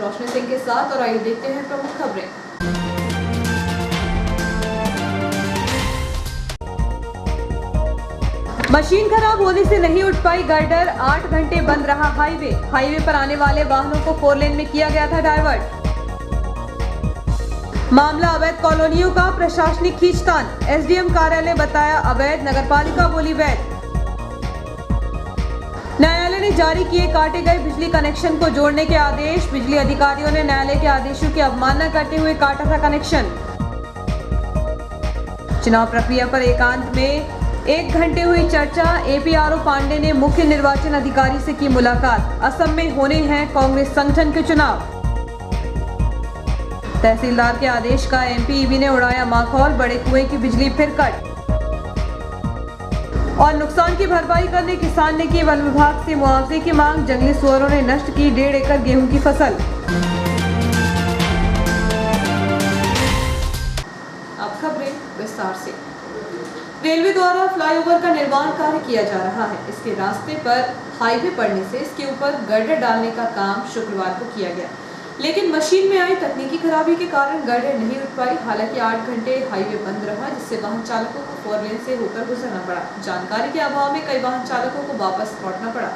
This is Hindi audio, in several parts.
रोशनी सिंह के साथ और आइए देखते हैं प्रमुख खबरें। मशीन खराब होने से नहीं उठ पाई गर्डर, 8 घंटे बंद रहा हाईवे पर आने वाले वाहनों को 4 लेन में किया गया था डाइवर्ट। मामला अवैध कॉलोनियों का, प्रशासनिक खींचतान, एसडीएम कार्यालय बताया अवैध, नगरपालिका बोली वैध। न्यायालय ने जारी किए काटे गए बिजली कनेक्शन को जोड़ने के आदेश, बिजली अधिकारियों ने न्यायालय के आदेशों की अवमानना करते हुए काटा था कनेक्शन। चुनाव प्रक्रिया पर एकांत में 1 घंटे हुई चर्चा, एपीआरओ पांडे ने मुख्य निर्वाचन अधिकारी से की मुलाकात, असम में होने हैं कांग्रेस संगठन के चुनाव। तहसीलदार के आदेश का एमपीईबी ने उड़ाया माखौल, बड़े कुएं की बिजली फिर कट और नुकसान की भरपाई करने किसान ने की वन विभाग से मुआवजे की मांग, जंगली सुअरों ने नष्ट की 1.5 एकड़ गेहूं की फसल। अब खबरें विस्तार से। रेलवे द्वारा फ्लाईओवर का निर्माण कार्य किया जा रहा है। इसके रास्ते पर हाईवे पड़ने से इसके ऊपर गर्डर डालने का काम शुक्रवार को किया गया, लेकिन मशीन में आई तकनीकी खराबी के कारण गर्डर नहीं उठ पाई। हालांकि 8 घंटे हाईवे बंद रहा, जिससे वाहन चालकों को 4 लेन से होकर गुजरना पड़ा। जानकारी के अभाव में कई वाहन चालकों को वापस लौटना पड़ा।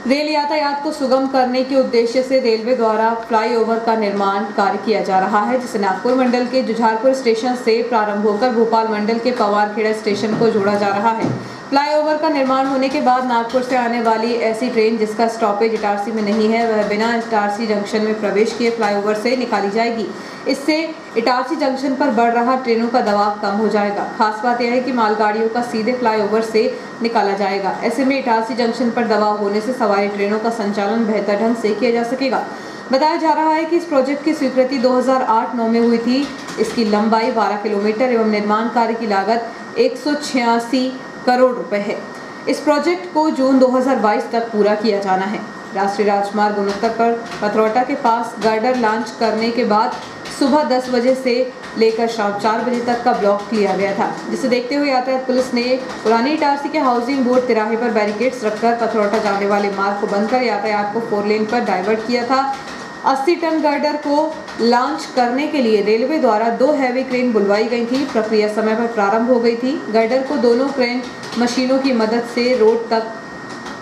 रेल यातायात को सुगम करने के उद्देश्य से रेलवे द्वारा फ्लाईओवर का निर्माण कार्य किया जा रहा है, जिसे नागपुर मंडल के जुझारपुर स्टेशन से प्रारंभ होकर भोपाल मंडल के पवारखेड़ा स्टेशन को जोड़ा जा रहा है। फ्लाईओवर का निर्माण होने के बाद नागपुर से आने वाली ऐसी ट्रेन जिसका स्टॉपेज इटारसी में नहीं है, वह बिना इटारसी जंक्शन में प्रवेश किए फ्लाईओवर से निकाली जाएगी। इससे इटारसी जंक्शन पर बढ़ रहा ट्रेनों का दबाव कम हो जाएगा। खास बात यह है कि मालगाड़ियों का सीधे फ्लाईओवर से निकाला जाएगा। ऐसे में इटारसी जंक्शन पर दबाव होने से सवारी ट्रेनों का संचालन बेहतर ढंग से किया जा सकेगा। बताया जा रहा है कि इस प्रोजेक्ट की स्वीकृति 2008-9 में हुई थी। इसकी लंबाई 12 किलोमीटर एवं निर्माण कार्य की लागत 186 करोड़ रुपए है। इस प्रोजेक्ट को जून 2022 तक पूरा किया जाना है। राष्ट्रीय राजमार्ग 69 पर पथरौटा के पास गर्डर लॉन्च करने के बाद सुबह 10 बजे से लेकर शाम 4 बजे तक का ब्लॉक लिया गया था, जिसे देखते हुए यातायात पुलिस ने पुरानी इटारसी के हाउसिंग बोर्ड तिराहे पर बैरिकेड्स रखकर पथरौटा जाने वाले मार्ग को बंद कर यातायात को 4 लेन पर डाइवर्ट किया था। 80 टन गर्डर को लॉन्च करने के लिए रेलवे द्वारा 2 हैवी क्रेन बुलवाई गई थी। प्रक्रिया समय पर प्रारंभ हो गई थी। गर्डर को दोनों क्रेन मशीनों की मदद से रोड तक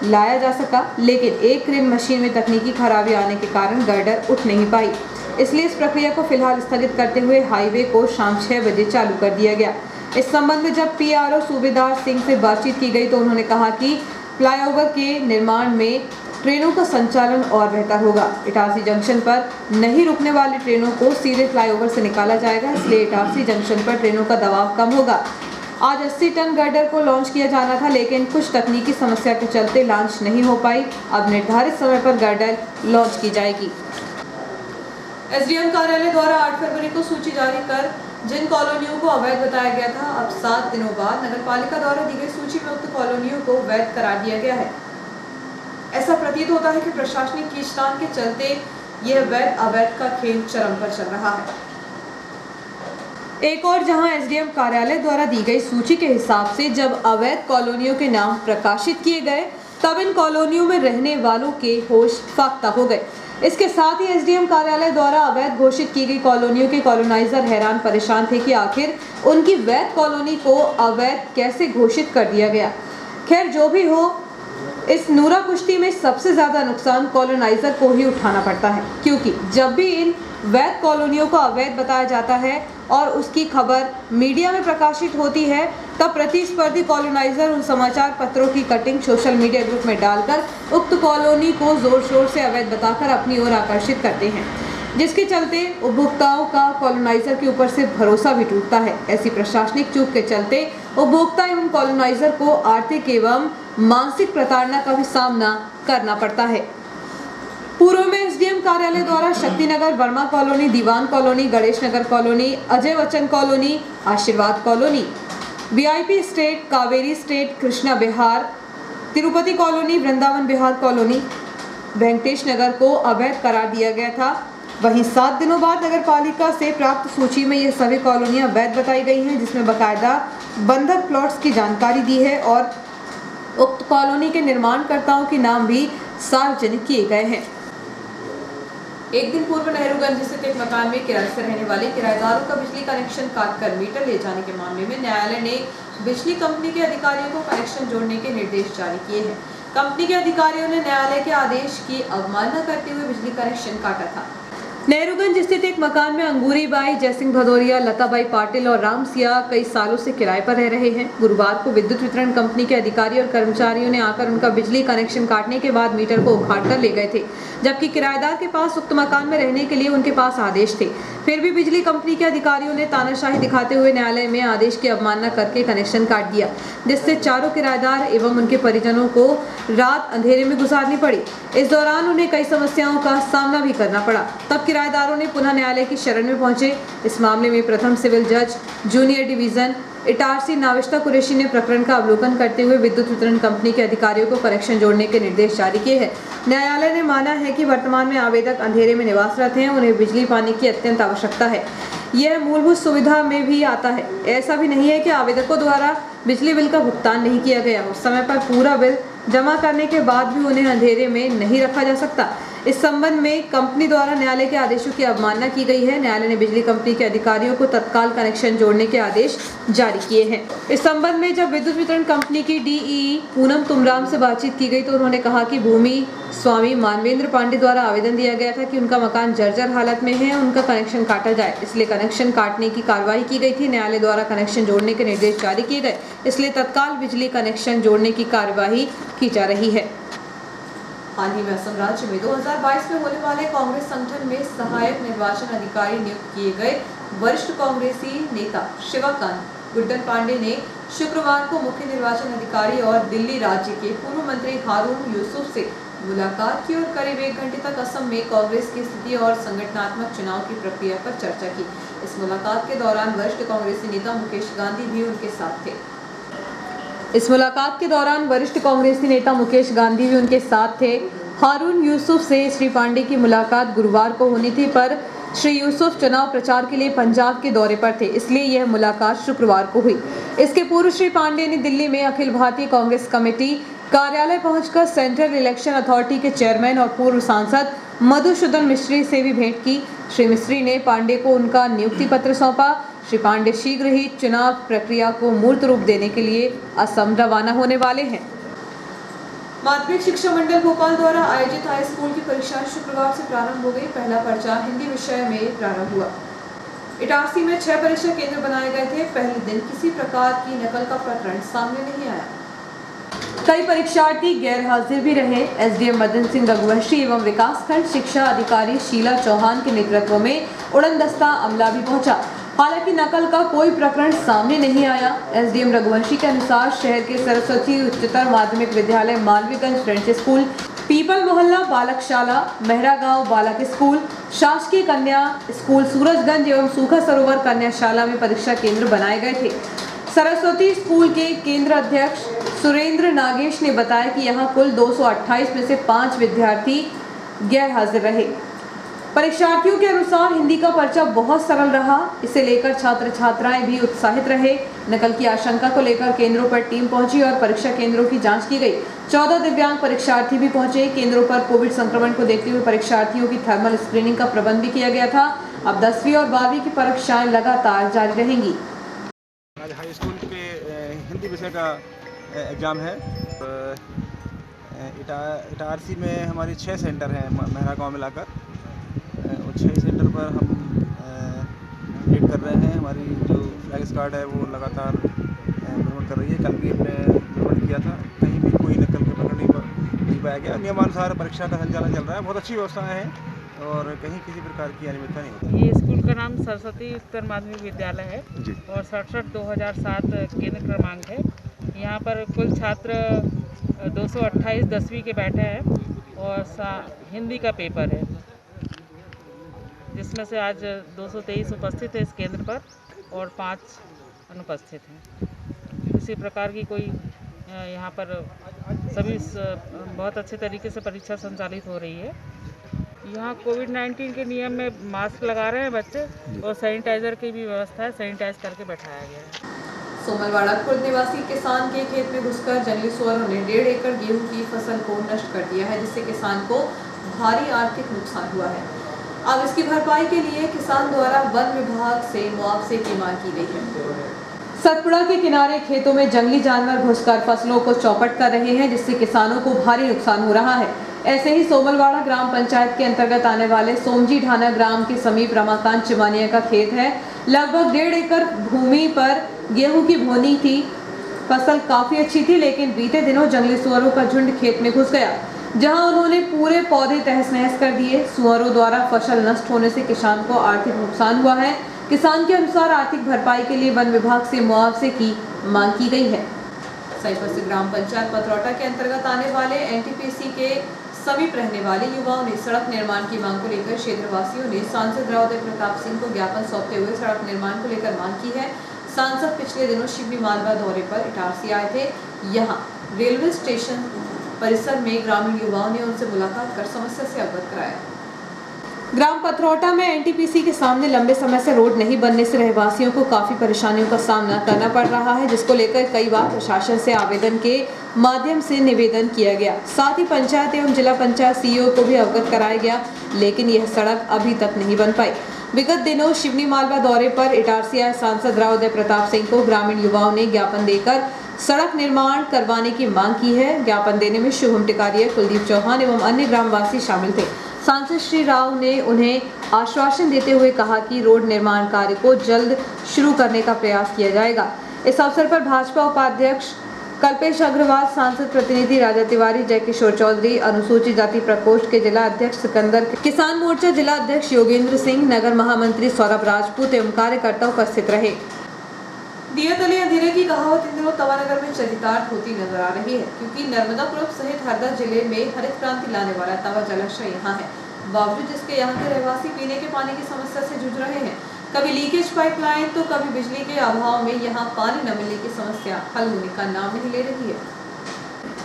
लाया जा सका, लेकिन एक क्रेन मशीन में तकनीकी खराबी आने के कारण गर्डर उठ नहीं पाई। इसलिए इस प्रक्रिया को फिलहाल स्थगित करते हुए हाईवे को शाम 6 बजे चालू कर दिया गया। इस संबंध में जब पीआरओ सूबेदार सिंह से बातचीत की गई तो उन्होंने कहा कि फ्लाईओवर के निर्माण में ट्रेनों का संचालन और बेहतर होगा। इटारसी जंक्शन पर नहीं रुकने वाली ट्रेनों को सीधे फ्लाईओवर से निकाला जाएगा, इसलिए इटारसी जंक्शन पर ट्रेनों का दबाव कम होगा। आज 80 टन गर्डर को लॉन्च किया जाना था, लेकिन कुछ तकनीकी समस्या के चलते लॉन्च नहीं हो पाई। अब निर्धारित समय पर गर्डर लॉन्च की जाएगी। एसडीएम कार्यालय द्वारा 8 फरवरी को सूची जारी कर जिन कॉलोनियों को अवैध बताया गया था, अब 7 दिनों बाद नगरपालिका द्वारा दी गई सूची में उक्त कॉलोनियों को वैध करार दिया गया है। ऐसा प्रतीत होता है कि प्रशासनिक खींचतान के चलते यह वैध अवैध का खेल चरम पर चल रहा है। एक और जहां एसडीएम कार्यालय द्वारा दी गई सूची के हिसाब से जब अवैध कॉलोनियों के नाम प्रकाशित किए गए, तब इन कॉलोनियों में रहने वालों के होश फाख्ता हो गए। इसके साथ ही एसडीएम कार्यालय द्वारा अवैध घोषित की गई कॉलोनियों के कॉलोनाइजर हैरान परेशान थे कि आखिर उनकी वैध कॉलोनी को अवैध कैसे घोषित कर दिया गया। खैर, जो भी हो, इस नूरा कुश्ती में सबसे ज्यादा नुकसान कॉलोनाइजर को ही उठाना पड़ता है, क्योंकि जब भी इन वैध कॉलोनियों को अवैध बताया जाता है और उसकी खबर मीडिया में प्रकाशित होती है, तब प्रतिस्पर्धी कॉलोनाइजर उन समाचार पत्रों की कटिंग सोशल मीडिया ग्रुप में डालकर उक्त कॉलोनी को जोर शोर से अवैध बताकर अपनी ओर आकर्षित करते हैं, जिसके चलते उपभोक्ताओं का कॉलोनाइजर के ऊपर से भरोसा भी टूटता है। ऐसी प्रशासनिक चूक के चलते उपभोक्ता एवं कॉलोनाइजर को आर्थिक एवं मानसिक प्रताड़ना का भी सामना करना पड़ता है। पूर्व में एसडीएम कार्यालय द्वारा Shaktinagar, Verma colony, Diwan colony, Ganesh Nagar colony, Ajay Bachchan colony, Ashirwad colony, VIP estate, Kaveri estate, Krishna Bihar, Tirupati colony, Vrindavan Bihar colony, Venkatesh Nagar को अवैध करार दिया गया था। वहीं 7 दिनों बाद नगर पालिका से प्राप्त सूची में ये सभी कॉलोनियां वैध बताई गई हैं, जिसमें बाकायदा बंधक प्लॉट्स की जानकारी दी है और उक्त कॉलोनी के निर्माणकर्ताओं के नाम भी सार्वजनिक किए गए हैं। एक दिन पूर्व नेहरूगंज स्थित एक मकान में किराए से रहने वाले किराएदारों का बिजली कनेक्शन काटकर मीटर ले जाने के मामले में न्यायालय ने बिजली कंपनी के अधिकारियों को कनेक्शन जोड़ने के निर्देश जारी किए हैं। कंपनी के अधिकारियों ने न्यायालय के आदेश की अवमानना करते हुए बिजली कनेक्शन काटा था। नेहरूगंज स्थित एक मकान में अंगूरी बाई, जयसिंह भदौरिया, लताबाई पाटिल और राम सिया कई सालों से किराए पर रह रहे हैं। गुरुवार को विद्युत वितरण कंपनी के अधिकारी और कर्मचारियों ने आकर उनका बिजली कनेक्शन काटने के बाद मीटर को उखाड़ कर ले गए थे, जबकि किराएदार के पास उक्त मकान में रहने के लिए उनके पास आदेश थे। फिर भी बिजली कंपनी के अधिकारियों ने तानाशाही दिखाते हुए न्यायालय में आदेश की अवमानना करके कनेक्शन काट दिया, जिससे चारों किराएदार एवं उनके परिजनों को रात अंधेरे में गुजारनी पड़ी। इस दौरान उन्हें कई समस्याओं का सामना भी करना पड़ा। तब किराएदारों ने पुनः न्यायालय की शरण में पहुंचे। इस मामले में प्रथम सिविल जज जूनियर डिवीजन इटारसी नाविश्ता कुरैशी ने प्रकरण का अवलोकन करते हुए विद्युत वितरण कंपनी के अधिकारियों को कनेक्शन जोड़ने के निर्देश जारी किए हैं। न्यायालय ने माना है कि वर्तमान में आवेदक अंधेरे में निवासरत हैं, उन्हें बिजली पानी की अत्यंत आवश्यकता है। यह मूलभूत सुविधा में भी आता है। ऐसा भी नहीं है कि आवेदकों द्वारा बिजली बिल का भुगतान नहीं किया गया हो। समय पर पूरा बिल जमा करने के बाद भी उन्हें अंधेरे में नहीं रखा जा सकता। इस संबंध में कंपनी द्वारा न्यायालय के आदेशों की अवमानना की गई है। न्यायालय ने बिजली कंपनी के अधिकारियों को तत्काल कनेक्शन जोड़ने के आदेश जारी किए हैं। इस संबंध में जब विद्युत वितरण कंपनी की डीई पूनम तुमराम से बातचीत की गई तो उन्होंने कहा कि भूमि स्वामी मानवेंद्र पांडे द्वारा आवेदन दिया गया था कि उनका मकान जर्जर हालत में है, उनका कनेक्शन काटा जाए, इसलिए कनेक्शन काटने की कार्रवाई की गई थी। न्यायालय द्वारा कनेक्शन जोड़ने के निर्देश जारी किए गए, इसलिए तत्काल बिजली कनेक्शन जोड़ने की कार्यवाही की जा रही है। हाल ही में असम राज्य में 2022 में होने वाले कांग्रेस संगठन में सहायक निर्वाचन अधिकारी नियुक्त किए गए वरिष्ठ कांग्रेसी नेता शिवाकांत गुड्डन पांडे ने शुक्रवार को मुख्य निर्वाचन अधिकारी और दिल्ली राज्य के पूर्व मंत्री हारून यूसुफ से मुलाकात की और करीब 1 घंटे तक असम में कांग्रेस की स्थिति और संगठनात्मक चुनाव की प्रक्रिया पर चर्चा की। इस मुलाकात के दौरान वरिष्ठ कांग्रेसी नेता मुकेश गांधी भी उनके साथ थे। हारून यूसुफ से श्री पांडे की मुलाकात गुरुवार को होनी थी, पर श्री यूसुफ चुनाव प्रचार के लिए पंजाब के दौरे पर थे, इसलिए यह मुलाकात शुक्रवार को हुई। इसके पूर्व श्री पांडे ने दिल्ली में अखिल भारतीय कांग्रेस कमेटी कार्यालय पहुंचकर सेंट्रल इलेक्शन अथॉरिटी के चेयरमैन और पूर्व सांसद मधुसूदन मिस्त्री से भी भेंट की। श्री मिस्त्री ने पांडे को उनका नियुक्ति पत्र सौंपा। श्री पांडे शीघ्र ही चुनाव प्रक्रिया को मूर्त रूप देने के लिए असम रवाना होने वाले हैं। माध्यमिक शिक्षा मंडल भोपाल द्वारा आयोजित हाई स्कूल की परीक्षाएं शुक्रवार से प्रारंभ हो गई। पहला पर्चा हिंदी विषय में प्रारंभ हुआ। इटारसी में 6 परीक्षा केंद्र बनाए गए थे। पहले दिन किसी प्रकार की नकल का प्रकरण सामने नहीं आया। कई परीक्षार्थी गैर हाजिर भी रहे। एसडीएम मदन सिंह रघुवंशी एवं विकासखंड शिक्षा अधिकारी शीला चौहान के नेतृत्व में उड़न दस्ता अमला भी पहुंचा। हालांकि नकल का कोई प्रकरण सामने नहीं आया। एसडीएम रघुवंशी के अनुसार शहर के सरस्वती उच्चतर माध्यमिक विद्यालय मालवीगंज फ्रेंच स्कूल, पीपल मोहल्ला बालक शाला, मेहरा गांव बालक स्कूल, शासकीय कन्या स्कूल सूरजगंज एवं सूखा सरोवर कन्याशाला में परीक्षा केंद्र बनाए गए थे। सरस्वती स्कूल के केंद्र अध्यक्ष सुरेंद्र नागेश ने बताया कि यहां कुल 228 में से 5 विद्यार्थी गैर हाजिर रहे। परीक्षार्थियों के अनुसार हिंदी का पर्चा बहुत सरल रहा, इसे लेकर छात्र छात्राएं भी उत्साहित रहे। नकल की आशंका को लेकर केंद्रों पर टीम पहुंची और परीक्षा केंद्रों की जांच की गई। 14 दिव्यांग परीक्षार्थी भी पहुंचे। केंद्रों पर कोविड संक्रमण को देखते हुए परीक्षार्थियों की थर्मल स्क्रीनिंग का प्रबंध भी किया गया था। अब 10वीं और 12वीं की परीक्षाएं लगातार जारी रहेंगी। आज हाई स्कूल के हिंदी विषय का एग्ज़ाम है। इटारसी में हमारी 6 सेंटर हैं मेहरा गाँव मिलाकर, और 6 सेंटर पर हम वेट कर रहे हैं। हमारी जो फ्लैग स्क्वाड है वो लगातार भ्रमण कर रही है। कल भी हमने भ्रमण किया था, कहीं भी कोई नकल का प्रकरण नहीं पाया गया। नियमानुसार परीक्षा का संचालन चल रहा है। बहुत अच्छी व्यवस्थाएँ हैं और कहीं किसी प्रकार की अनियमितता नहीं होती। ये स्कूल का नाम सरस्वती उत्तर माध्यमिक विद्यालय है और 67-2007 केंद्र क्रमांक है। यहाँ पर कुल छात्र 228 10वीं के बैठे हैं और हिंदी का पेपर है, जिसमें से आज 223 उपस्थित है इस केंद्र पर और 5 अनुपस्थित हैं। किसी प्रकार की कोई यहाँ पर सभी बहुत अच्छे तरीके से परीक्षा संचालित हो रही है। यहाँ कोविड-19 के नियम में मास्क लगा रहे हैं बच्चे और सैनिटाइजर की भी व्यवस्था है, सैनिटाइज करके बैठाया गया है। सोमलवाड़ा खुर्द निवासी किसान के खेत में घुसकर जंगली सुअरों ने 1.5 एकड़ गेहूं की फसल को नष्ट कर दिया है, जिससे किसान को भारी आर्थिक नुकसान हुआ है। अब इसकी भरपाई के लिए किसान द्वारा वन विभाग से मुआवजे की मांग की गई है। सतपुड़ा के किनारे खेतों में जंगली जानवर घुसकर फसलों को चौपट कर रहे हैं, जिससे किसानों को भारी नुकसान हो रहा है। ऐसे ही सोमलवाड़ा ग्राम पंचायत के अंतर्गत आने वाले सोमजी ढाना ग्राम के समीप रमाकांत चिमानिया का खेत है। लगभग 1.5 एकड़ भूमि पर गेहूं की बोनी थी। फसल काफी अच्छी थी, लेकिन बीते दिनों जंगली सुअरों का झुंड खेत में घुस गया, जहां उन्होंने पूरे पौधे तहस नहस कर दिए। सुअरों द्वारा फसल नष्ट होने से किसान को आर्थिक नुकसान हुआ है। किसान के अनुसार आर्थिक भरपाई के लिए वन विभाग से मुआवजे की मांग की गई है। साइप्रस ग्राम पंचायत पथरौटा के अंतर्गत आने वाले एनटीपीसी के समीप रहने वाले युवाओं ने सड़क निर्माण की मांग को लेकर क्षेत्रवासियों ने सांसद राव प्रताप सिंह को ज्ञापन सौंपते हुए सड़क निर्माण को लेकर मांग की है। सांसद पिछले दिनों शिवनी मालवा दौरे पर इटारसी आए थे। यहाँ रेलवे स्टेशन परिसर में ग्रामीण युवाओं ने उनसे मुलाकात कर समस्या से अवगत कराया। ग्राम पथरौटा में एनटीपीसी के सामने लंबे समय से रोड नहीं बनने से रहवासियों को काफी परेशानियों का सामना करना पड़ रहा है, जिसको लेकर कई बार प्रशासन से आवेदन के माध्यम से निवेदन किया गया। साथ ही पंचायत एवं जिला पंचायत सीईओ को भी अवगत कराया गया, लेकिन यह सड़क अभी तक नहीं बन पाई। विगत दिनों शिवनी मालवा दौरे पर इटारसी आए सांसद राव प्रताप सिंह को ग्रामीण युवाओं ने ज्ञापन देकर सड़क निर्माण करवाने की मांग की है। ज्ञापन देने में शुभम टिकारिया, कुलदीप चौहान एवं अन्य ग्रामवासी शामिल थे। सांसद श्री राव ने उन्हें आश्वासन देते हुए कहा कि रोड निर्माण कार्य को जल्द शुरू करने का प्रयास किया जाएगा। इस अवसर पर भाजपा उपाध्यक्ष कल्पेश अग्रवाल, सांसद प्रतिनिधि राजा तिवारी, जय किशोर चौधरी, अनुसूचित जाति प्रकोष्ठ के जिला अध्यक्ष सिकंदर, किसान मोर्चा जिला अध्यक्ष योगेंद्र सिंह, नगर महामंत्री सौरभ राजपूत एवं कार्यकर्ता उपस्थित रहे। दिया तले अंधेरे की कहावत इन दिनों तवानगर में चरितार्थ होती नजर आ रही है, क्योंकि नर्मदापुरम सहित हरदा जिले में हरित क्रांति लाने वाला तवा जलाशय यहाँ है। बावजूद जिसके यहाँ के रहवासी पीने के पानी की समस्या से जूझ रहे हैं। कभी लीकेज पाइपलाइन तो कभी बिजली के अभाव में यहाँ पानी न मिलने की समस्या हल होने का नाम नहीं ले रही है।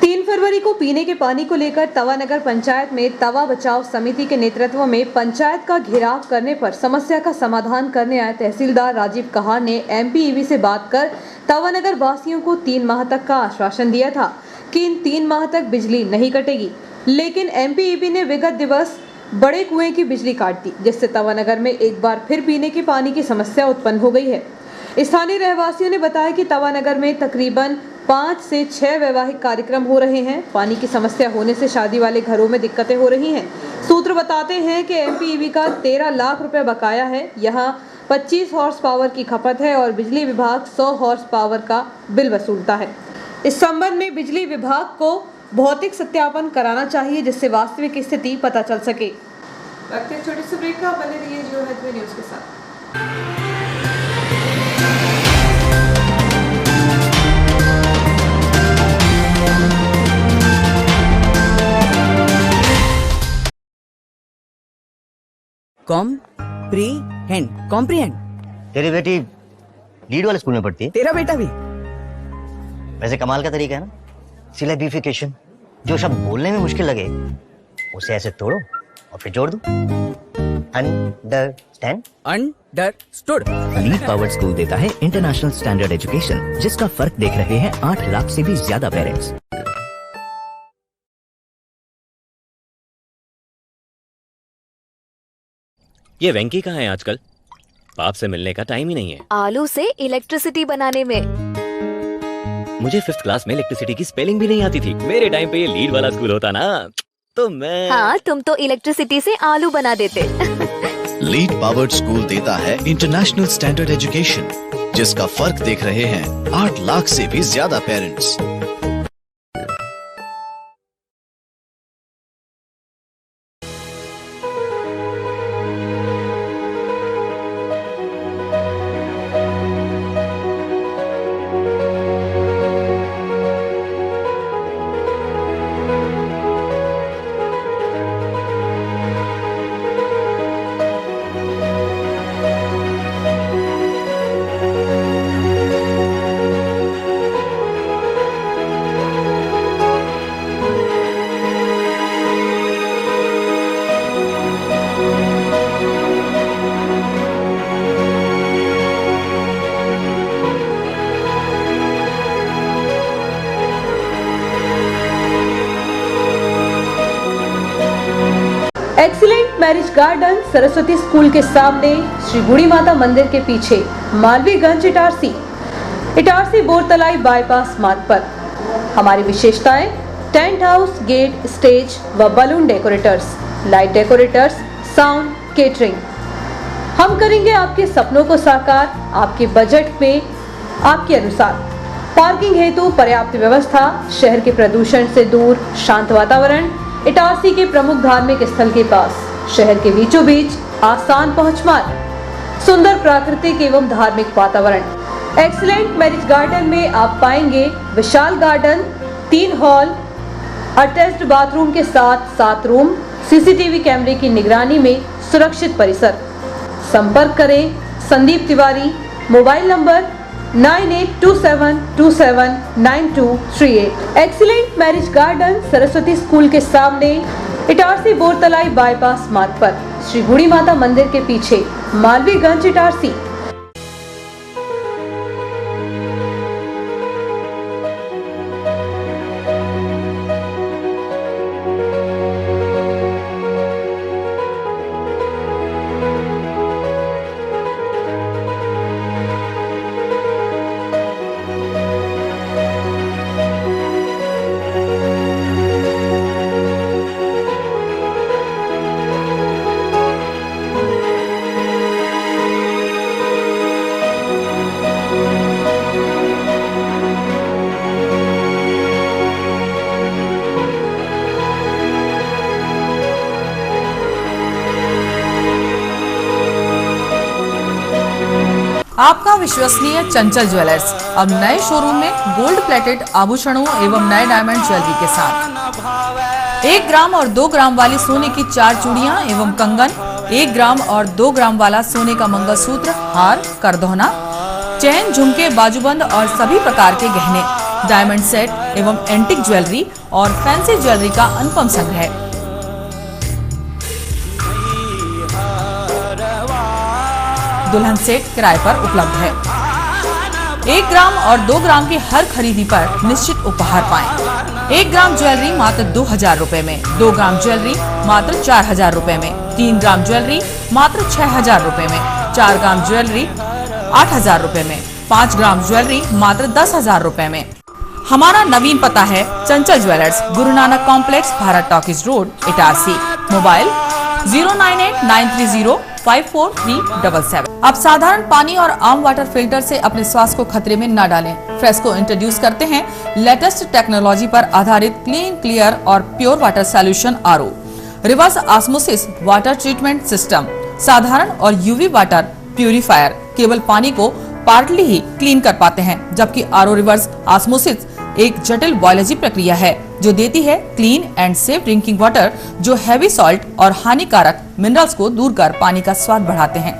3 फरवरी को पीने के पानी को लेकर तवा नगर पंचायत में तवा बचाव समिति के नेतृत्व में पंचायत का घेराव करने पर समस्या का समाधान करने आए तहसीलदार राजीव कहार ने एमपीईबी से बात कर तवा नगर वासियों को 3 माह तक का आश्वासन दिया था कि इन 3 माह तक बिजली नहीं कटेगी, लेकिन एमपीईबी ने विगत दिवस बड़े कुएं की बिजली काट दी, जिससे तवा नगर में एक बार फिर पीने के पानी की समस्या उत्पन्न हो गई है। स्थानीय रहवासियों ने बताया कि तवा नगर में तकरीबन 5 से 6 वैवाहिक कार्यक्रम हो रहे हैं। पानी की समस्या होने से शादी वाले घरों में दिक्कतें हो रही हैं। सूत्र बताते हैं कि एमपीईबी का 13 लाख रुपए बकाया है। यहाँ 25 हॉर्स पावर की खपत है और बिजली विभाग 100 हॉर्स पावर का बिल वसूलता है। इस संबंध में बिजली विभाग को भौतिक सत्यापन कराना चाहिए, जिससे वास्तविक स्थिति पता चल सके। वक्त एक छोटी सी ब्रेक का, बने रहिए जियो हेल्थ न्यूज के साथ। कॉम्प्रीहेंड। तेरी बेटी लीड वाले स्कूल में पढ़ती है? तेरा बेटा भी? वैसे कमाल का तरीका है ना, सिलेबिफिकेशन। जो शब्द बोलने में मुश्किल लगे उसे ऐसे तोड़ो और फिर जोड़ दो। Understand? Understood. Lead powered school देता है इंटरनेशनल स्टैंडर्ड एजुकेशन, जिसका फर्क देख रहे हैं 8 लाख से भी ज्यादा पेरेंट्स। ये वेंकी कहाँ है आजकल? बाप से मिलने का टाइम ही नहीं है। आलू से इलेक्ट्रिसिटी बनाने में। मुझे 5th क्लास में इलेक्ट्रिसिटी की स्पेलिंग भी नहीं आती थी। मेरे टाइम पे ये लीड वाला स्कूल होता ना, तो मैं। हाँ, तुम तो इलेक्ट्रिसिटी से आलू बना देते। लीड पावर्ड स्कूल देता है इंटरनेशनल स्टैंडर्ड एजुकेशन, जिसका फर्क देख रहे हैं 8 लाख से भी ज्यादा parents. Marriage garden Saraswati school के सामने, श्री बूढ़ी माता मंदिर के पीछे, मालवीयगंज इटारसी बोरतलाई बाईपास मार्ग पर। हमारी विशेषताएं: टेंट हाउस, गेट, स्टेज व balloon decorators, light decorators, sound, catering. हम करेंगे आपके सपनों को साकार, आपके बजट में, आपके अनुसार। पार्किंग हेतु पर्याप्त व्यवस्था, शहर के प्रदूषण से दूर शांत वातावरण, इटारसी के प्रमुख धार्मिक स्थल के पास, शहर के बीचों बीच आसान पहुंच मार्ग, सुंदर प्राकृतिक एवं धार्मिक वातावरण। एक्सीलेंट मैरिज गार्डन में आप पाएंगे विशाल गार्डन, 3 हॉल, अटैच्ड बाथरूम के साथ 7 रूम, सीसीटीवी कैमरे की निगरानी में सुरक्षित परिसर। संपर्क करें Sandeep Tiwari, mobile number 9827279238। Excellent marriage garden Saraswati school के सामने, इटारसी बोरतलाई बाईपास मार्ग पर, श्री बूढ़ी माता मंदिर के पीछे, मालवीयगंज इटारसी। आपका विश्वसनीय चंचल ज्वेलर्स अब नए शोरूम में गोल्ड प्लेटेड आभूषणों एवं नए डायमंड ज्वेलरी के साथ 1 ग्राम और 2 ग्राम वाली सोने की 4 चूड़ियां एवं कंगन, 1 ग्राम और 2 ग्राम वाला सोने का मंगलसूत्र, हार, करदौना, चैन, झुमके, बाजूबंद और सभी प्रकार के गहने, डायमंड सेट एवं एंटिक ज्वेलरी और फैंसी ज्वेलरी का अनुपम संग्रह। दुल्हन सेट किराए पर उपलब्ध है। 1 ग्राम और 2 ग्राम की हर खरीदी पर निश्चित उपहार पाएं। 1 ग्राम ज्वेलरी मात्र 2000 रुपए में, 2 ग्राम ज्वेलरी मात्र 4000 रुपए में, 3 ग्राम ज्वेलरी मात्र 6000 रुपए में, 4 ग्राम ज्वेलरी 8000 रुपए में, 5 ग्राम ज्वेलरी मात्र 10000 रुपए में। हमारा नवीन पता है चंचल jewellers, Guru Nanak complex, Bharat talkies road, Itarsi. Mobile 09893054377। अब साधारण पानी और आम वाटर फिल्टर से अपने स्वास्थ्य को खतरे में न डालें। फ्रेस्को इंट्रोड्यूस करते हैं लेटेस्ट टेक्नोलॉजी पर आधारित क्लीन, क्लियर और pure water solution RO, reverse osmosis water treatment system, साधारण और यूवी वाटर प्यूरिफायर केवल पानी को पार्टली ही क्लीन कर पाते हैं, जबकि आरओ रिवर्स ऑस्मोसिस एक जटिल बायोलॉजी प्रक्रिया है जो देती है clean and safe drinking water, जो हैवी सॉल्ट और हानिकारक मिनरल्स को दूर कर पानी का स्वाद बढ़ाते हैं।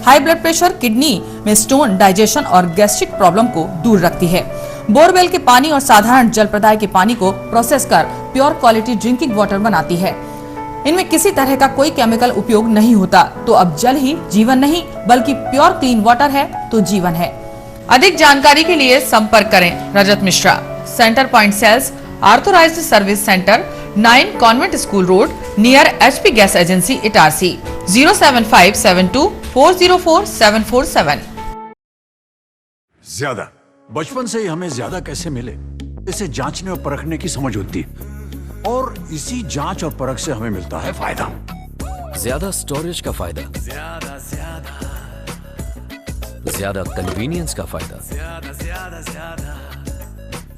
हाई ब्लड प्रेशर, किडनी में स्टोन, डाइजेशन और गैस्ट्रिक प्रॉब्लम को दूर रखती है। बोरवेल के पानी और साधारण जल प्रदाय के पानी को प्रोसेस कर प्योर क्वालिटी ड्रिंकिंग वाटर बनाती है। इनमें किसी तरह का कोई केमिकल उपयोग नहीं होता। तो अब जल ही जीवन नहीं बल्कि प्योर क्लीन वाटर है तो जीवन है। अधिक जानकारी के लिए संपर्क करें Rajat Mishra, centre point sales, authorised service centre, 9 convent school road, near HP gas agency, Itarsi. 07572404747। ज्यादा बचपन से ही हमें ज्यादा कैसे मिले, इसे जांचने और परखने की समझ होती है, और इसी जांच और परख से हमें मिलता है फायदा। ज्यादा स्टोरेज का फायदा, ज्यादा कन्वीनियंस का फायदा,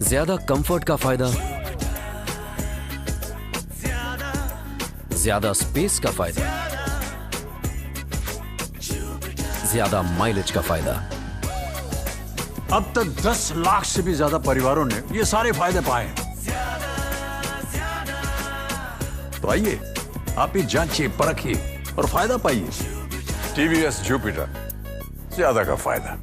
ज्यादा कंफर्ट का फायदा, ज्यादा स्पेस का फायदा, ज्यादा माइलेज का फायदा। अब तक 10 लाख से भी ज्यादा परिवारों ने ये सारे फायदे पाए हैं। तो आइए आप ही जांचिए, परखिए और फायदा पाइए। TVS जुपिटर, ज्यादा का फायदा।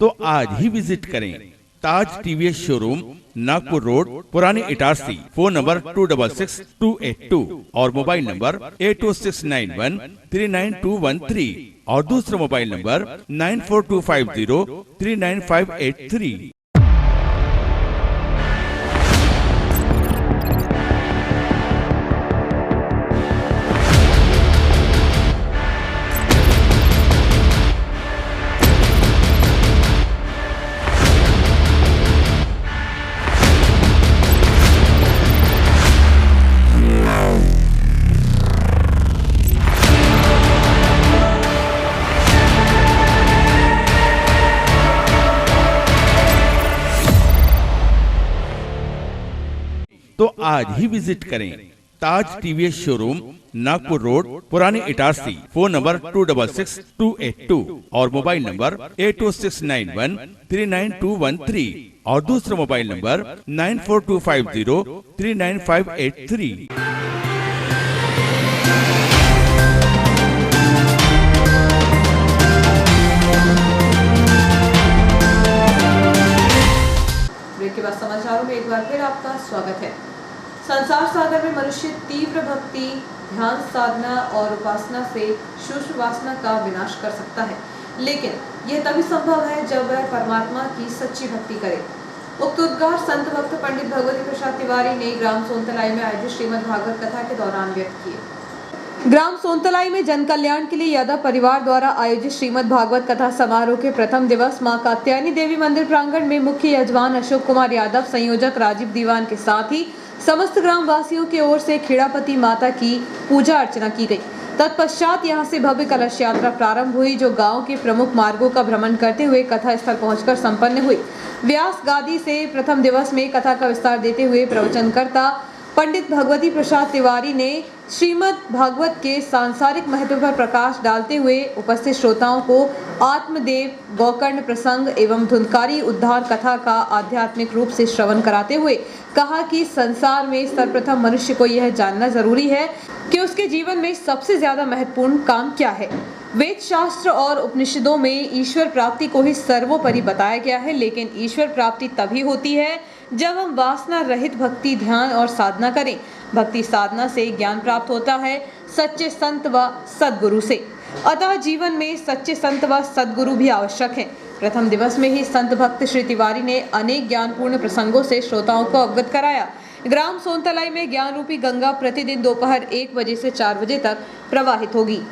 तो आज ही विजिट करें ताज TVS शोरूम, नागपुर रोड, पुरानी इटारसी। फोन नंबर 266282 और मोबाइल नंबर 8269139213 और दूसरा मोबाइल नंबर 9425039583। आज ही विजिट करें। ताज टीवीएस शोरूम, नागपुर रोड, पुरानी इटारसी। फोन नंबर 266282 और मोबाइल नंबर 8269139213 और दूसरा मोबाइल नंबर 9425039583। ब्रेक के बाद समाचारों में एक बार फिर आपका स्वागत है। संसार सागर में मनुष्य तीव्र भक्ति, ध्यान, साधना और उपासना से सूक्ष्म वासना का विनाश कर सकता है, लेकिन यह तभी संभव है जब वह परमात्मा की सच्ची भक्ति करे। उक्त उद्गार संत भक्त पंडित भगवती प्रसाद तिवारी ने ग्राम सोनतलाई में आयोजित श्रीमद् भागवत कथा के दौरान व्यक्त किए। ग्राम सोनतलाई में जन कल्याण के लिए यादव परिवार द्वारा आयोजित श्रीमद् भागवत कथा समारोह के प्रथम दिवस मां कात्यायनी देवी मंदिर प्रांगण में मुख्य यजमान अशोक कुमार यादव, संयोजक राजीव दीवान के साथ ही समस्त ग्राम वासियों की ओर से खेड़ापति माता की पूजा अर्चना की गई। तत्पश्चात यहां से भव्य कलश यात्रा प्रारंभ हुई, जो गांव के प्रमुख मार्गों का भ्रमण करते हुए कथा स्थल पहुंचकर संपन्न हुई। व्यास गादी से प्रथम दिवस में कथा का विस्तार देते हुए प्रवचनकर्ता पंडित भगवती प्रसाद तिवारी ने श्रीमद् भागवत के सांसारिक महत्व पर प्रकाश डालते हुए उपस्थित श्रोताओं को आत्मदेव, गोकर्ण प्रसंग एवं धुंधकारी उद्धार कथा का आध्यात्मिक रूप से श्रवण कराते हुए कहा कि संसार में सर्वप्रथम मनुष्य को यह जानना जरूरी है कि उसके जीवन में सबसे ज्यादा महत्वपूर्ण काम क्या है। वेद शास्त्र और उपनिषदों में ईश्वर प्राप्ति को ही सर्वोपरि बताया गया है, लेकिन ईश्वर प्राप्ति तभी होती है जब हम वासना रहित भक्ति, ध्यान और साधना करें। भक्ति साधना से ज्ञान प्राप्त होता है सच्चे संत व सद्गुरु से, अतः जीवन में सच्चे संत व सद्गुरु भी आवश्यक हैं। प्रथम दिवस में ही संत भक्त श्री तिवारी ने अनेक ज्ञानपूर्ण प्रसंगों से श्रोताओं को अवगत कराया। ग्राम सोनतलाई में ज्ञान रूपी गंगा प्रतिदिन दोपहर 1 बजे से 4 बजे तक प्रवाहित होगी।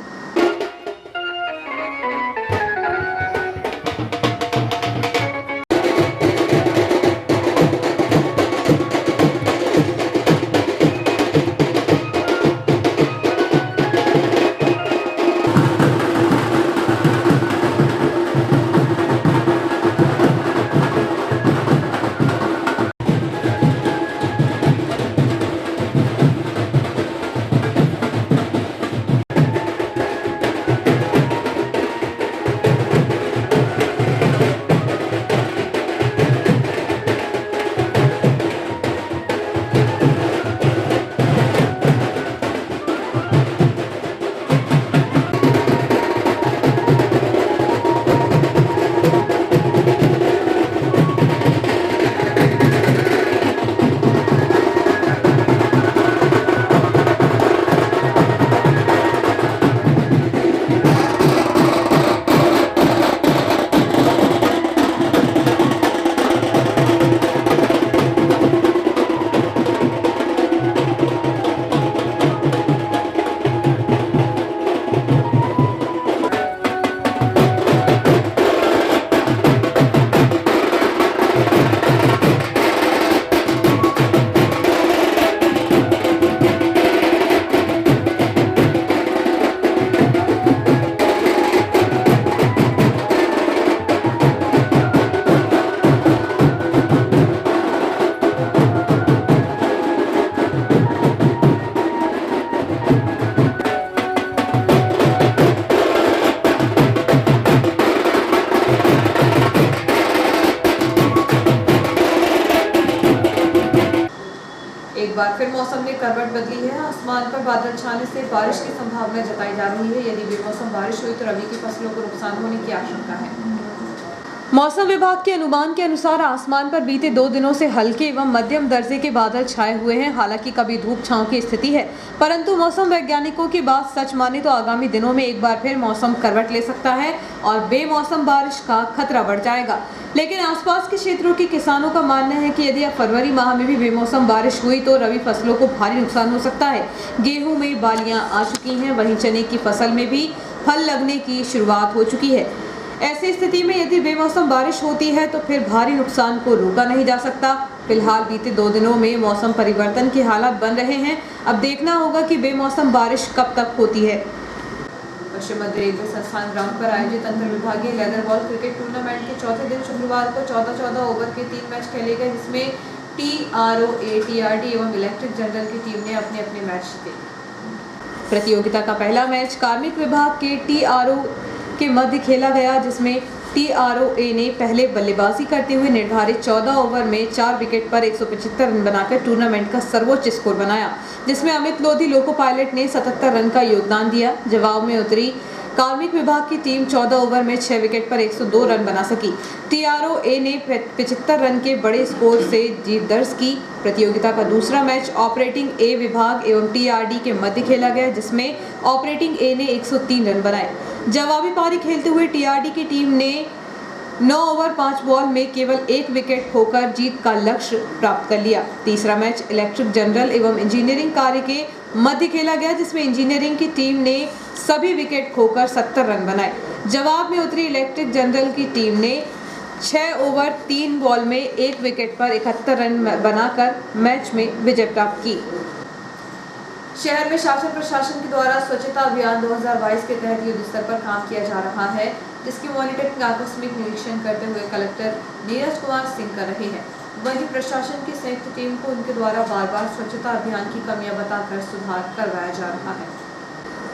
एक बार फिर मौसम ने करवट बदली है। आसमान पर बादल छाने से बारिश की संभावना जताई जा रही है। यदि बेमौसम बारिश हुई तो रबी की फसलों को नुकसान होने की आशंका है। मौसम विभाग के अनुमान के अनुसार आसमान पर बीते 2 दिनों से हल्के एवं मध्यम दर्जे के बादल छाए हुए हैं। हालांकि कभी धूप छांव की स्थिति है, परंतु मौसम वैज्ञानिकों की बात सच माने तो आगामी दिनों में एक बार फिर मौसम करवट ले सकता है और बेमौसम बारिश का खतरा बढ़ जाएगा। लेकिन आसपास के क्षेत्रों के किसानों का मानना है कि यदि अब फरवरी माह में भी बेमौसम बारिश हुई तो रबी फसलों को भारी नुकसान हो सकता है। गेहूं में बालियां आ चुकी हैं, वहीं चने की फसल में भी फल लगने की शुरुआत हो चुकी है। ऐसी स्थिति में यदि बेमौसम बारिश होती है तो फिर भारी नुकसान को रोका नहीं जा सकता। फिलहाल बीते 2 दिनों में मौसम परिवर्तन के हालात बन रहे हैं। अब देखना होगा कि बेमौसम बारिश कब तक होती है। पश्चिम मध्य रेलवे संस्थान ग्राउंड पर आयोजित अंतर विभागीय लेदर बॉल क्रिकेट टूर्नामेंट के चौथे दिन शुक्रवार को 14-14 ओवर के 3 मैच खेले गए, जिसमें TROA, TRD एवं इलेक्ट्रिक जनरल की टीम ने अपने अपने मैच जीते। प्रतियोगिता का पहला मैच कार्मिक विभाग के TRO के मध्य खेला गया, जिसमें TROA ने पहले बल्लेबाजी करते हुए निर्धारित 14 ओवर में 4 विकेट पर 175 रन बनाकर टूर्नामेंट का सर्वोच्च स्कोर बनाया, जिसमें अमित लोधी लोको पायलट ने 77 रन का योगदान दिया। जवाब में उतरी कार्मिक विभाग की टीम 14 ओवर में 6 विकेट पर 102 रन बना सकी। TROA ने 75 रन के बड़े स्कोर से जीत दर्ज की। प्रतियोगिता का दूसरा मैच ऑपरेटिंग ए विभाग एवं TRD के मध्य खेला गया, जिसमें ऑपरेटिंग ए ने 103 रन बनाए। जवाबी पारी खेलते हुए TRD की टीम ने 9 ओवर 5 बॉल में केवल 1 विकेट खोकर जीत का लक्ष्य प्राप्त कर लिया। तीसरा मैच इलेक्ट्रिक जनरल एवं इंजीनियरिंग कार्य के मध्य खेला गया, जिसमें इंजीनियरिंग की टीम ने सभी विकेट खोकर 70 रन बनाए। जवाब में उतरी इलेक्ट्रिक जनरल की टीम ने 6 ओवर 3 बॉल में 1 विकेट पर 71 रन बनाकर मैच में विजय प्राप्त की। शहर में शासन प्रशासन के द्वारा स्वच्छता अभियान 2022 के तहत युद्ध स्तर पर काम किया जा रहा है, जिसकी मॉनिटरिंग आकस्मिक निरीक्षण करते हुए कलेक्टर नीरज कुमार सिंह कर रहे हैं। वहीं प्रशासन की संयुक्त टीम को उनके द्वारा बार-बार स्वच्छता अभियान की कमियां बताकर सुधार करवाया जा रहा है।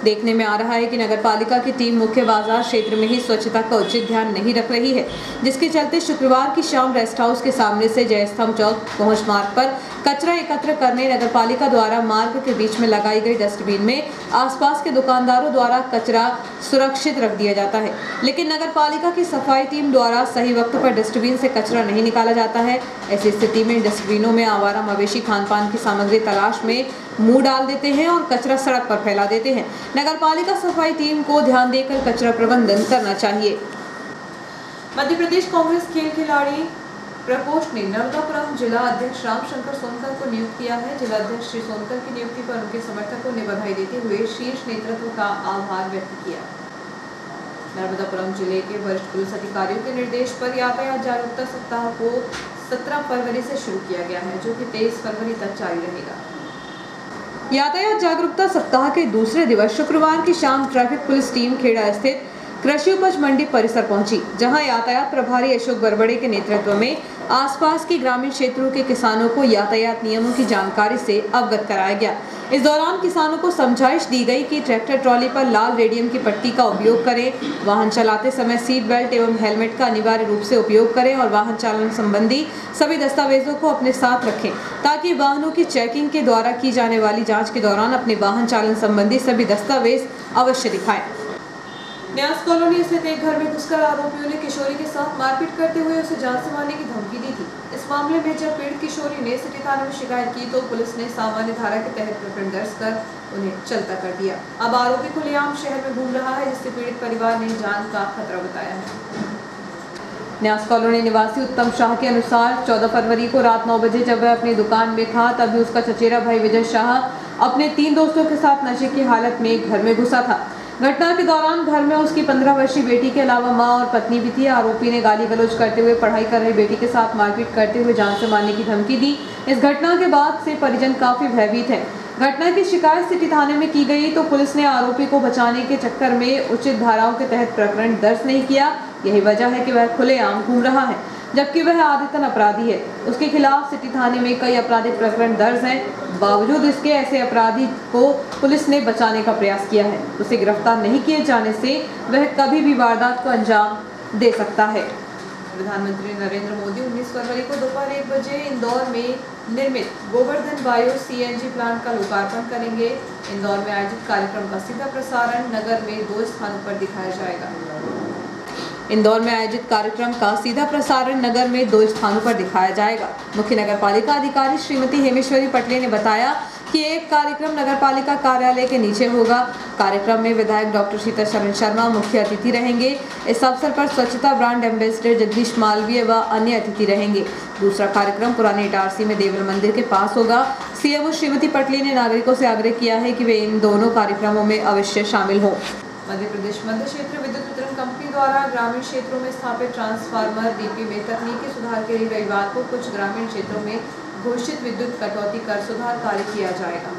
देखने में आ रहा है कि नगर पालिका की टीम मुख्य बाजार क्षेत्र में ही स्वच्छता का उचित ध्यान नहीं रख रही है, जिसके चलते शुक्रवार की शाम रेस्ट हाउस के सामने से जयस्तंभ चौक पहुंच मार्ग पर कचरा एकत्र करने नगर पालिका द्वारा मार्ग के बीच में लगाई गई डस्टबिन में आसपास के दुकानदारों द्वारा कचरा सुरक्षित रख दिया जाता है, लेकिन नगर पालिका की सफाई टीम द्वारा सही वक्त पर डस्टबिन से कचरा नहीं निकाला जाता है। ऐसी स्थिति में डस्टबिनों में आवारा मवेशी खान-पान की सामग्री तलाश में मुंह डाल देते हैं और कचरा सड़क पर फैला देते हैं। नगर पालिका सफाई टीम को ध्यान देकर कचरा प्रबंधन करना चाहिए। मध्य प्रदेश कांग्रेस खेल खिलाड़ी प्रकोष्ठ ने नर्मदापुरम जिला अध्यक्ष रामशंकर सोनकर को नियुक्त किया है। जिला अध्यक्ष श्री सोनकर की नियुक्ति पर उनके समर्थकों ने बधाई देते हुए शीर्ष नेतृत्व का आभार व्यक्त किया। नर्मदापुरम जिले के वरिष्ठ पुलिस अधिकारियों के निर्देश पर यातायात जागरूकता सप्ताह को 17 फरवरी से शुरू किया गया है, जो कि 23 फरवरी तक जारी रहेगा। यातायात जागरूकता सप्ताह के दूसरे दिवस शुक्रवार की शाम ट्रैफिक पुलिस टीम खेड़ा स्थित कृषि उपज मंडी परिसर पहुंची, जहां यातायात प्रभारी अशोक बरबड़े के नेतृत्व में आसपास के ग्रामीण क्षेत्रों के किसानों को यातायात नियमों की जानकारी से अवगत कराया गया। इस दौरान किसानों को समझाइश दी गई कि ट्रैक्टर ट्रॉली पर लाल रेडियम की पट्टी का उपयोग करें, वाहन चलाते समय सीट बेल्ट एवं हेलमेट का अनिवार्य रूप से उपयोग करें और वाहन चालन संबंधी सभी दस्तावेजों को अपने साथ रखें, ताकि वाहनों की चेकिंग के द्वारा की जाने वाली जाँच के दौरान अपने वाहन चालन संबंधी सभी दस्तावेज अवश्य दिखाएं। न्यास कॉलोनी स्थित एक घर में घुसकर आरोपियों ने किशोरी के साथ मारपीट करते हुए उसे जान से मारने की धमकी दी थी। इस मामले में जब पीड़ित किशोरी ने सिटी थाने में शिकायत की तो पुलिस ने सामान्य धारा के तहत प्रकरण दर्ज कर उन्हें चलता कर दिया। अब आरोपी खुलेआम शहर में घूम रहा है, जिससे पीड़ित परिवार ने जान का खतरा बताया है। न्यास कॉलोनी निवासी उत्तम शाह के अनुसार 14 फरवरी को रात 9 बजे जब वह अपनी दुकान में था, तभी उसका चचेरा भाई विजय शाह अपने 3 दोस्तों के साथ नशे की हालत में घर में घुसा था। घटना के दौरान घर में उसकी 15 वर्षीय बेटी के अलावा मां और पत्नी भी थी। आरोपी ने गाली गलौज करते हुए पढ़ाई कर रही बेटी के साथ मारपीट करते हुए जान से मारने की धमकी दी। इस घटना के बाद से परिजन काफी भयभीत है। घटना की शिकायत सिटी थाने में की गई तो पुलिस ने आरोपी को बचाने के चक्कर में उचित धाराओं के तहत प्रकरण दर्ज नहीं किया। यही वजह है कि वह खुलेआम घूम रहा है, जबकि वह आदतन अपराधी है। उसके खिलाफ सिटी थाने में कई आपराधिक प्रकरण दर्ज हैं। बावजूद इसके ऐसे अपराधी को पुलिस ने बचाने का प्रयास किया है। उसे गिरफ्तार नहीं किए जाने से वह कभी भी वारदात को अंजाम दे सकता है। प्रधानमंत्री नरेंद्र मोदी 19 फरवरी को दोपहर 1 बजे इंदौर में निर्मित गोवर्धन बायो CNG प्लांट का लोकार्पण करेंगे। इंदौर में आयोजित कार्यक्रम का सीधा प्रसारण नगर में 2 स्थानों पर दिखाया जाएगा। इंदौर में आयोजित कार्यक्रम का सीधा प्रसारण नगर में 2 स्थानों पर दिखाया जाएगा। मुख्य नगर पालिका अधिकारी श्रीमती हेमेश्वरी पटले ने बताया कि एक कार्यक्रम नगर पालिका कार्यालय के नीचे होगा। कार्यक्रम में विधायक डॉक्टर शीतल शरण शर्मा मुख्य अतिथि रहेंगे। इस अवसर पर स्वच्छता ब्रांड एम्बेसडर जगदीश मालवीय व अन्य अतिथि रहेंगे। दूसरा कार्यक्रम पुराने इटारसी में देवल मंदिर के पास होगा। CMO श्रीमती पटले ने नागरिकों से आग्रह किया है कि वे इन दोनों कार्यक्रमों में अवश्य शामिल हों। मध्य प्रदेश मध्य क्षेत्र विद्युत वितरण कंपनी द्वारा ग्रामीण क्षेत्रों में स्थापित ट्रांसफार्मर DP में तकनीकी सुधार के लिए रविवार को कुछ ग्रामीण क्षेत्रों में घोषित विद्युत कटौती कर सुधार कार्य किया जाएगा।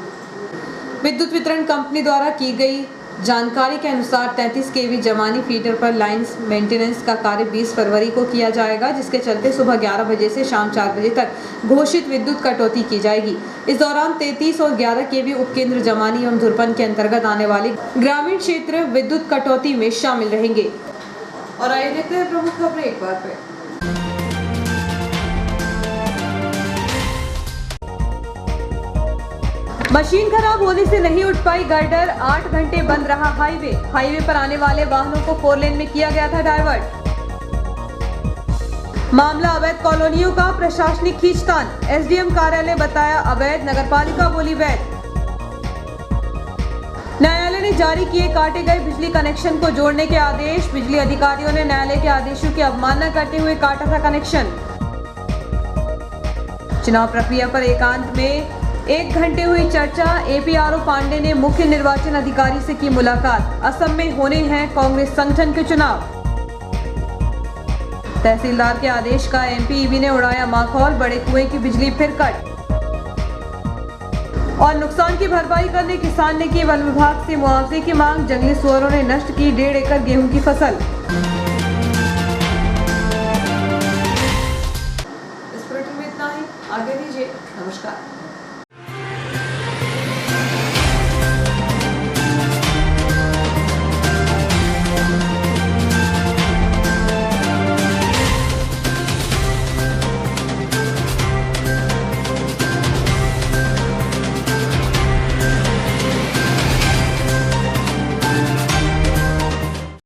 विद्युत वितरण कंपनी द्वारा की गई जानकारी के अनुसार 33 केवी जमानी फीडर पर लाइंस मेंटेनेंस का कार्य 20 फरवरी को किया जाएगा, जिसके चलते सुबह 11 बजे से शाम 4 बजे तक घोषित विद्युत कटौती की जाएगी। इस दौरान 33 और 11 केवी उपकेंद्र जमानी एवं धुरपन के अंतर्गत आने वाले ग्रामीण क्षेत्र विद्युत कटौती में शामिल रहेंगे। और आइए देखते हैं प्रमुख खबरें एक बार फिर। मशीन खराब होने से नहीं उठ पाई गर्डर, 8 घंटे बंद रहा हाईवे पर आने वाले वाहनों को 4 लेन में किया गया था डाइवर्ट। मामला अवैध कॉलोनियों का, प्रशासनिक खींचतान, एसडीएम कार्यालय बताया अवैध, नगरपालिका बोली वैध। न्यायालय ने जारी किए काटे गए बिजली कनेक्शन को जोड़ने के आदेश, बिजली अधिकारियों ने न्यायालय के आदेशों की अवमानना करते हुए काटा था कनेक्शन। चुनाव प्रक्रिया पर एकांत में 1 घंटे हुई चर्चा, एपीआरओ पांडे ने मुख्य निर्वाचन अधिकारी से की मुलाकात। असम में होने हैं कांग्रेस संगठन के चुनाव। तहसीलदार के आदेश का एमपीईबी ने उड़ाया माखौल, बड़े कुएं की बिजली फिर कट। और नुकसान की भरपाई करने किसान ने की वन विभाग से मुआवजे की मांग, जंगली सुअरों ने नष्ट की 1.5 एकड़ गेहूं की फसल। इस बुलेटिन में इतना ही, आगे दीजिए, नमस्कार।